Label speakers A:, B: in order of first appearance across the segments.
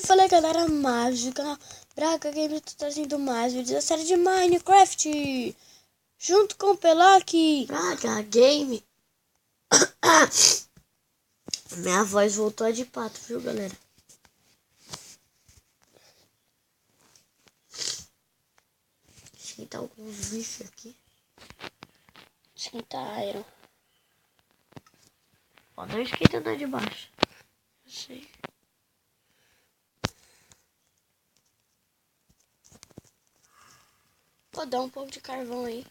A: fala galera, mágica Braga Games tá trazendo mais vídeos da série de Minecraft junto com o Pelac.
B: Braga Game. Minha voz voltou a de pato, viu galera? Esquentar alguns bichos aqui.
A: Esquentar Iron.
B: Ó, não esquenta nada de baixo.
A: Eu sei. Vou dar um pouco de carvão aí.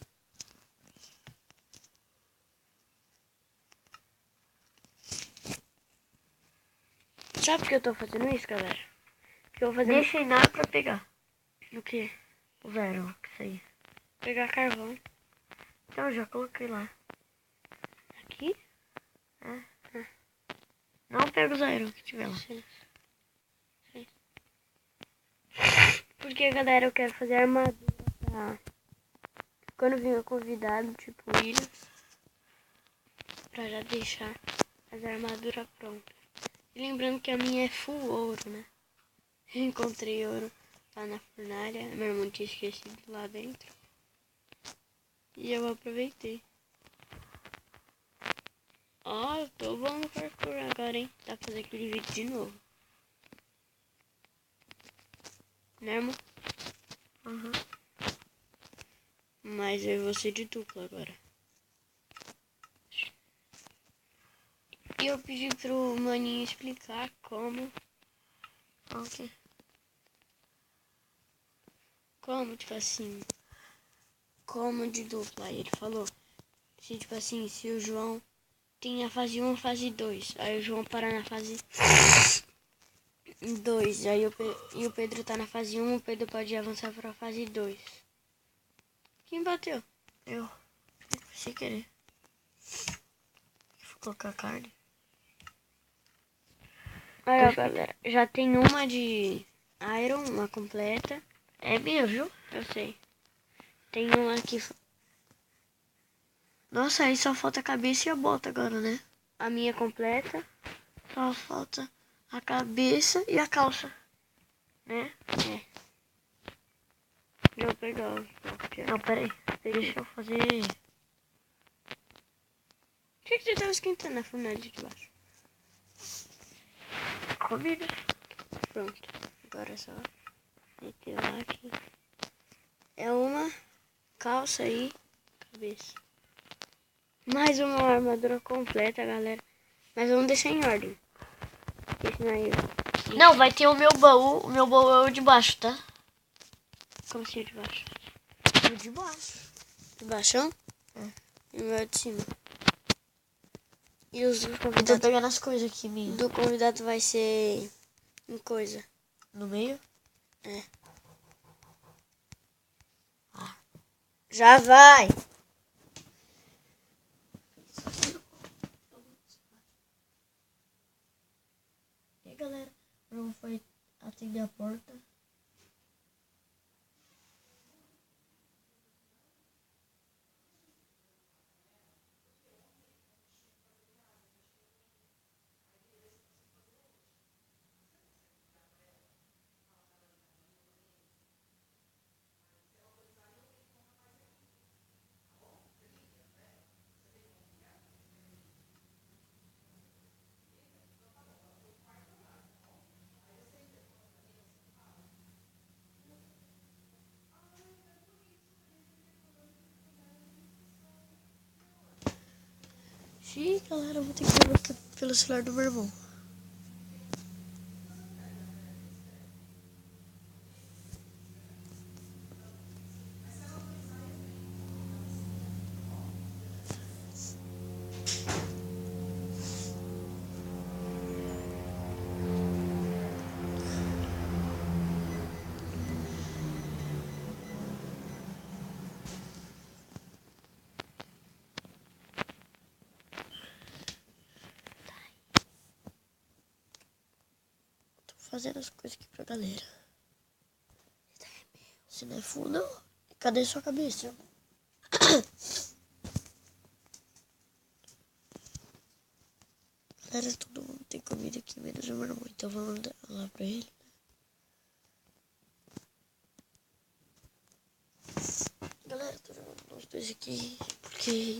A: Sabe por que eu tô fazendo isso, galera? Porque eu vou fazer...
B: Deixa em nada pra pegar.
A: O quê?
B: O zero, que isso aí.
A: Pegar carvão.
B: Então eu já coloquei lá.
A: Aqui?
B: É. Não pega o zero que tiver lá.
A: Sim. Porque, galera, eu quero fazer armadura pra... Quando vir o convidado, tipo o William, pra já deixar as armaduras prontas. E lembrando que a minha é full ouro, né? Eu encontrei ouro lá na fornalha, meu irmão tinha esquecido lá dentro. E eu aproveitei. Ó, eu tô bom no parkour agora, hein? Dá pra fazer aquele vídeo de novo. Né, irmão?
B: Uhum.
A: Mas eu vou ser de dupla agora. E eu pedi pro maninho explicar como...
B: Ok.
A: Como, tipo assim... Como de dupla. Aí ele falou... Se, tipo assim, se o João tem a fase 1 e a fase 2. Aí o João parar na fase 2. Aí o Pedro tá na fase 1, o Pedro pode avançar pra fase 2. Quem bateu?
B: Eu.
A: Sem querer.
B: Vou colocar carne.
A: Aí, ó, galera. Já tem uma de Iron, uma completa.
B: É minha, viu?
A: Eu sei. Tem uma aqui.
B: Nossa, aí só falta a cabeça e a bota agora, né?
A: A minha completa.
B: Só falta a cabeça e a calça.
A: Né? É. Eu vou pegar.
B: Não, pera aí. Deixa eu fazer...
A: O que você tava esquentando na fornalha de baixo?
B: comida.
A: Pronto. Agora é só meter lá aqui. É uma calça aí. Cabeça. Mais uma armadura completa, galera. Mas vamos deixar em ordem. Porque senão eu...
B: Não, vai ter o meu baú. O meu baú é o de baixo, tá?
A: Como assim de baixo?
B: O de baixo.
A: De baixão?
B: É.
A: E o meu é de cima. E os
B: Eu tô
A: convidados...
B: pegando as coisas aqui, minha.
A: Do convidado vai ser... em coisa.
B: No meio?
A: É.
B: Ah.
A: Já vai!
B: E aí, galera? Não foi atender a porta. Sim, galera, eu vou ter que ver aqui pelo celular do meu irmão. Tô fazendo as coisas aqui pra galera. Você não é full, não? Cadê sua cabeça? Galera, todo mundo tem comida aqui, menos o meu irmão. Então vamos dar lá pra ele. tô jogando os dois aqui porque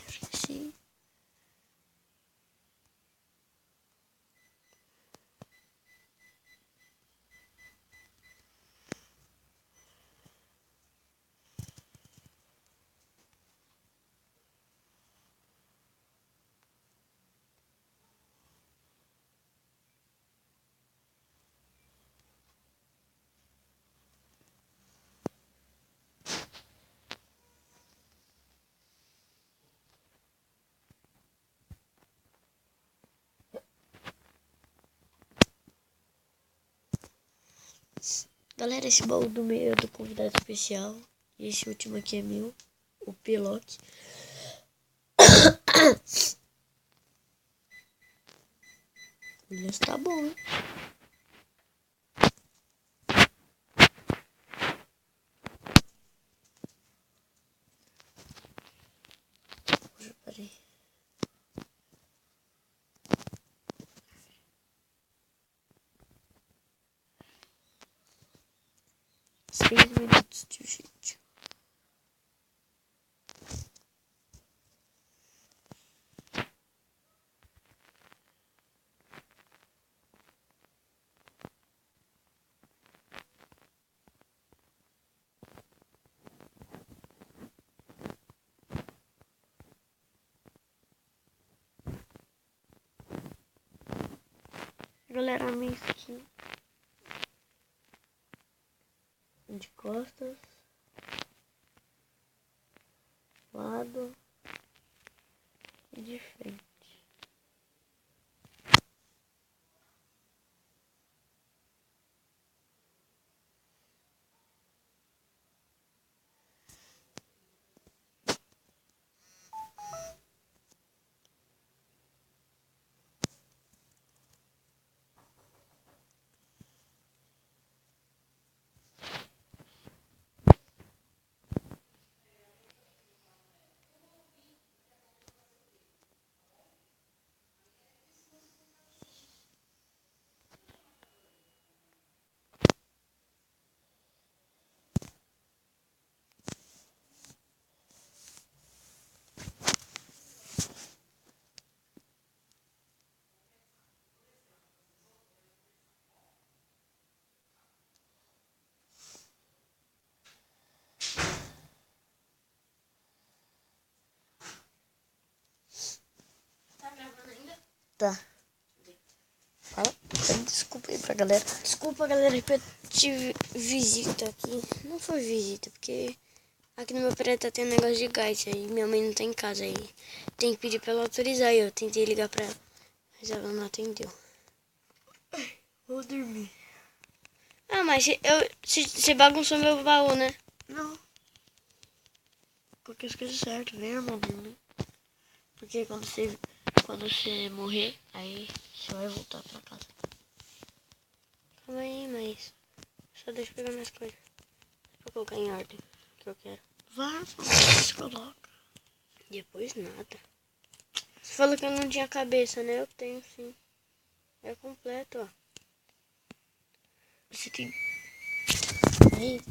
B: esqueci. Galera, esse baú do meio é do convidado especial. E esse último aqui é meu, o Pilock. Ele está bom, hein? Peraí. 6 minutos de vídeo. Galera, minha skin de costas, lado e de frente.
A: Tá gravando ainda?
B: Tá. Fala. Desculpa aí pra galera.
A: Desculpa, galera, que eu tive visita aqui. Não foi visita, porque aqui no meu prédio tá tendo negócio de gás. Aí minha mãe não tá em casa. Aí tem que pedir pra ela autorizar. E eu tentei ligar pra ela, mas ela não atendeu.
B: Vou dormir.
A: Ah, mas você bagunçou meu baú, né?
B: Não. Porque as coisas certas, vem, irmão, dormir. Porque quando você morrer, aí você vai voltar pra casa.
A: Calma aí, mas só deixa eu pegar minhas coisas. Pra colocar em ordem, que eu quero.
B: Vai, você coloca.
A: Depois nada. Você falou que eu não tinha cabeça, né? Eu tenho sim. É completo, ó.
B: Você tem... Aí.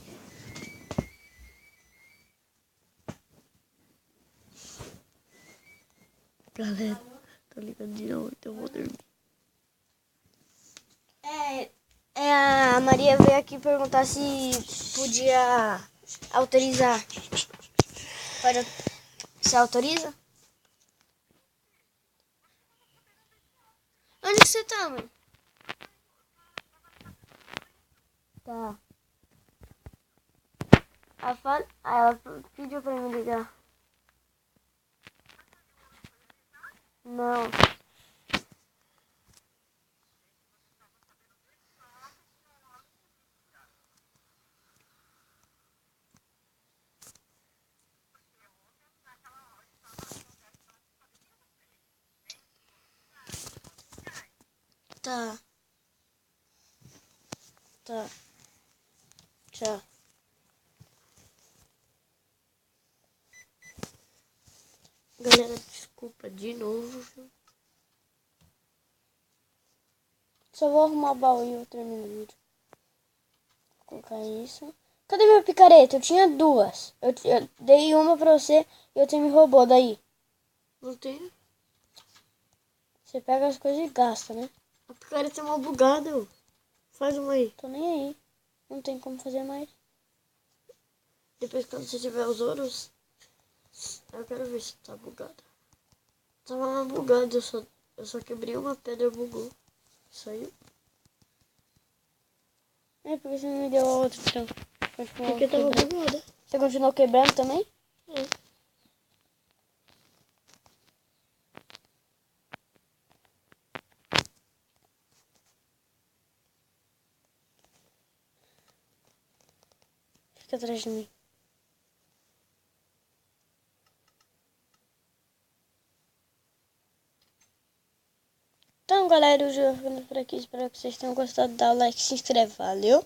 B: Galera, tô ligando de novo, então eu vou dormir.
A: A Maria veio aqui perguntar se podia autorizar. Você autoriza? Onde que você tá, mãe? Tá. Ela pediu pra me ligar. Não.
B: Tá. Tá. Tchau. Galera, desculpa de novo.
A: Só vou arrumar o baú e eu termino o vídeo. Vou colocar isso. Cadê minha picareta? Eu tinha duas. Eu dei uma pra você e outra me roubou daí.
B: Não tem.
A: Você pega as coisas e gasta, né?
B: A picareta é mal bugada, ô. Faz uma aí.
A: Tô nem aí. Não tem como fazer mais.
B: Depois quando você tiver os ouros, eu quero ver se tá bugada. Tava mal bugado, eu só quebrei uma pedra, bugou. Saiu.
A: É porque você não me deu a outra, então. Continuou
B: Porque tava
A: quebrando.
B: bugada.
A: Você continuou quebrando também?
B: É.
A: Fica atrás de mim. Então, galera, eu já vou ficando por aqui. Espero que vocês tenham gostado. Dá o like, se inscreve. Valeu!